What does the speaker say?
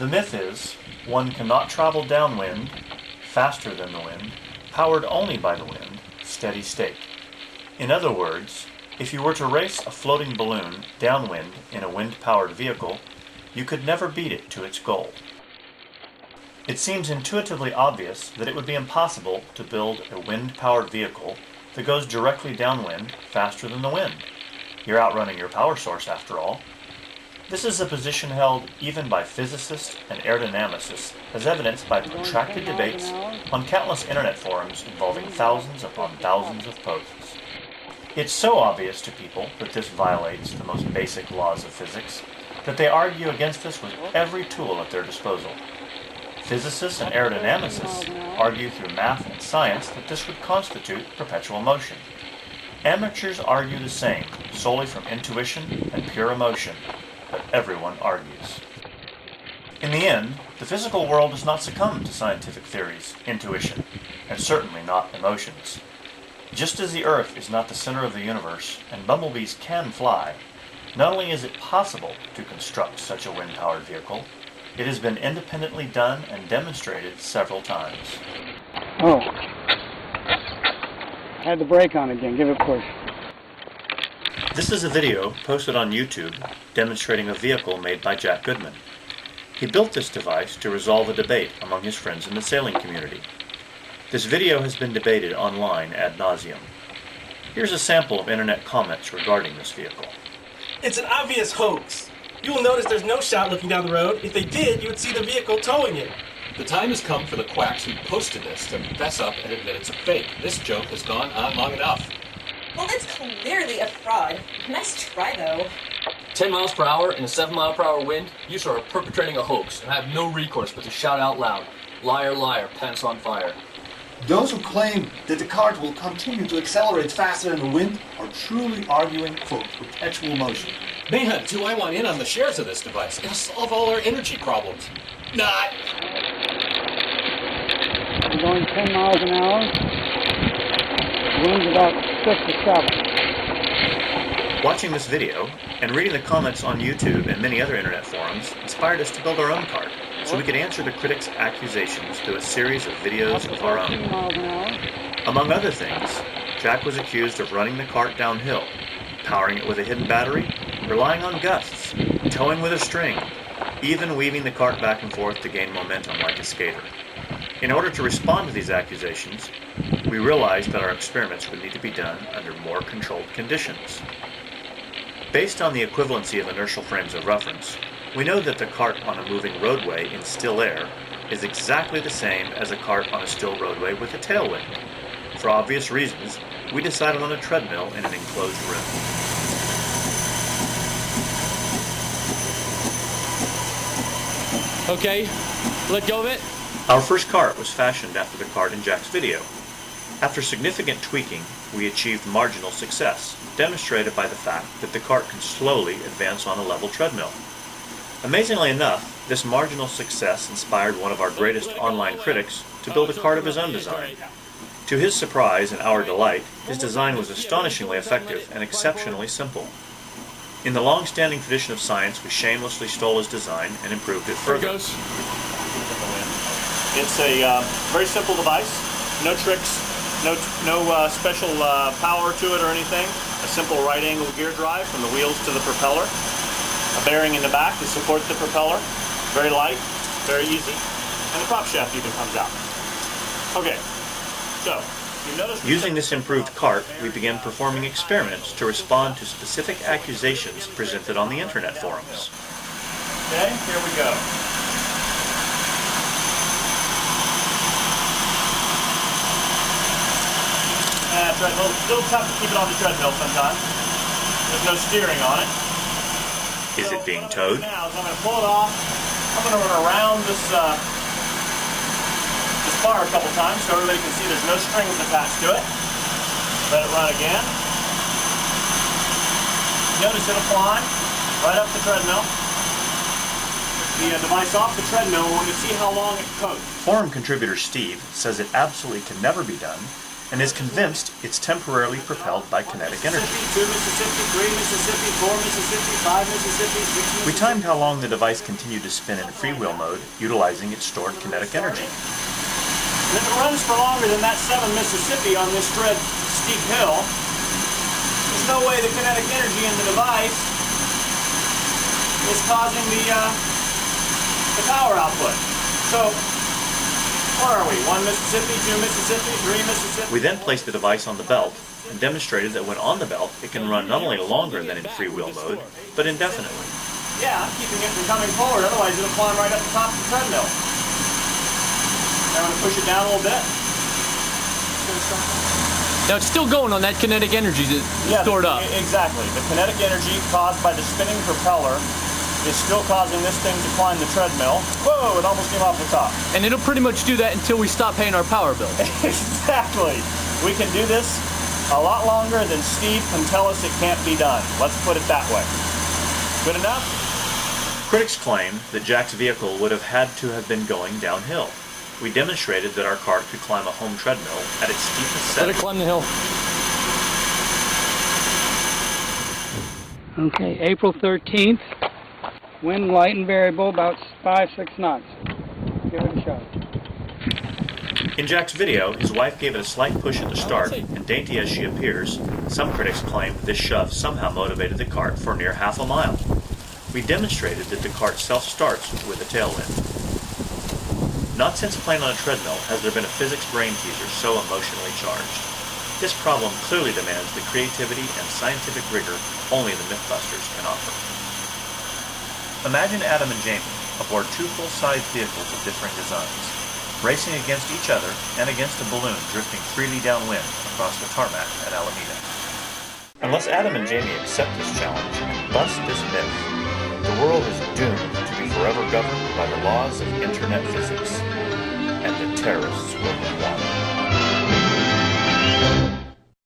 The myth is, one cannot travel downwind, faster than the wind, powered only by the wind, steady state. In other words, if you were to race a floating balloon downwind in a wind-powered vehicle, you could never beat it to its goal. It seems intuitively obvious that it would be impossible to build a wind-powered vehicle that goes directly downwind faster than the wind. You're outrunning your power source after all. This is a position held even by physicists and aerodynamicists, as evidenced by protracted debates on countless internet forums involving thousands upon thousands of posts. It's so obvious to people that this violates the most basic laws of physics that they argue against us with every tool at their disposal. Physicists and aerodynamicists argue through math and science that this would constitute perpetual motion. Amateurs argue the same, solely from intuition and pure emotion, but everyone argues. In the end, the physical world does not succumb to scientific theories, intuition, and certainly not emotions. Just as the Earth is not the center of the universe, and bumblebees can fly, not only is it possible to construct such a wind-powered vehicle, it has been independently done and demonstrated several times. Oh. Had the brake on again. Give it a push. This is a video posted on YouTube demonstrating a vehicle made by Jack Goodman. He built this device to resolve a debate among his friends in the sailing community. This video has been debated online ad nauseum. Here's a sample of internet comments regarding this vehicle. It's an obvious hoax. You will notice there's no shot looking down the road. If they did, you would see the vehicle towing it. The time has come for the quacks who posted this to fess up and admit it's a fake. This joke has gone on long enough. Well, it's clearly a fraud. Nice try, though. 10 miles per hour in a 7 mile per hour wind, you sir are perpetrating a hoax and have no recourse but to shout out loud, "Liar, liar, pants on fire." Those who claim that the cart will continue to accelerate faster than the wind are truly arguing for perpetual motion. Man, do I want in on the shares of this device. It'll solve all our energy problems. Not. I'm going 10 miles an hour. Wind's about 6 to 7. Watching this video and reading the comments on YouTube and many other internet forums inspired us to build our own cart, so we could answer the critics' accusations through a series of videos of our own. Among other things, Jack was accused of running the cart downhill, powering it with a hidden battery, relying on gusts, towing with a string, even weaving the cart back and forth to gain momentum like a skater. In order to respond to these accusations, we realized that our experiments would need to be done under more controlled conditions. Based on the equivalency of inertial frames of reference, we know that the cart on a moving roadway in still air is exactly the same as a cart on a still roadway with a tailwind. For obvious reasons, we decided on a treadmill in an enclosed room. Okay, let go of it. Our first cart was fashioned after the cart in Jack's video. After significant tweaking, we achieved marginal success, demonstrated by the fact that the cart can slowly advance on a level treadmill. Amazingly enough, this marginal success inspired one of our greatest online critics to build a cart of his own design. To his surprise and our delight, his design was astonishingly effective and exceptionally simple. In the long-standing tradition of science, we shamelessly stole his design and improved it further. There it goes. It's a very simple device, no tricks, no special power to it or anything. A simple right-angle gear drive from the wheels to the propeller. A bearing in the back to support the propeller. Very light, very easy, and the prop shaft even comes out. Okay, so you notice. Using this improved cart, we began performing experiments to respond to specific accusations presented on the internet forums. Okay, here we go. That's right, a little tough to keep it on the treadmill sometimes. There's no steering on it. Is it being towed? Now is I'm going to pull it off. I'm going to run around this bar a couple times so everybody can see there's no strings attached to it. Let it run again. Notice it'll fly right up the treadmill. The device off the treadmill, and we're going to see how long it coats. Forum contributor Steve says it absolutely can never be done and is convinced it's temporarily propelled by kinetic energy. Mississippi, 2 Mississippi, 3 Mississippi, 4 Mississippi, 5 Mississippi, 6 Mississippi. We timed how long the device continued to spin in freewheel mode, utilizing its stored kinetic energy. And if it runs for longer than that 7 Mississippi on this steep hill, there's no way the kinetic energy in the device is causing the power output. So, where are we? 1 Mississippi, 2 Mississippi, 3 Mississippi. We then placed the device on the belt and demonstrated that when on the belt, it can run not only longer than in freewheel mode, but indefinitely. Yeah, I'm keeping it from coming forward, otherwise it'll climb right up the top of the treadmill. I'm going to push it down a little bit. Now it's still going on that kinetic energy that's stored up. Exactly. The kinetic energy caused by the spinning propeller is still causing this thing to climb the treadmill. Whoa, it almost came off the top. And it'll pretty much do that until we stop paying our power bill. Exactly. We can do this a lot longer than Steve can tell us it can't be done. Let's put it that way. Good enough? Critics claim that Jack's vehicle would have had to have been going downhill. We demonstrated that our car could climb a home treadmill at its steepest Let it setting. climb the hill. Okay, April 13th. Wind light and variable, about 5-6 knots. Give it a shot. In Jack's video, his wife gave it a slight push at the start, and dainty as she appears, some critics claim this shove somehow motivated the cart for near half a mile. We demonstrated that the cart self-starts with a tailwind. Not since Playing on a Treadmill has there been a physics brain teaser so emotionally charged. This problem clearly demands the creativity and scientific rigor only the Mythbusters can offer. Imagine Adam and Jamie aboard 2 full-size vehicles of differing designs, racing against each other and against a balloon drifting freely downwind across the tarmac at Alameda. Unless Adam and Jamie accept this challenge and bust this myth, the world is doomed to be forever governed by the laws of internet physics and the terrorists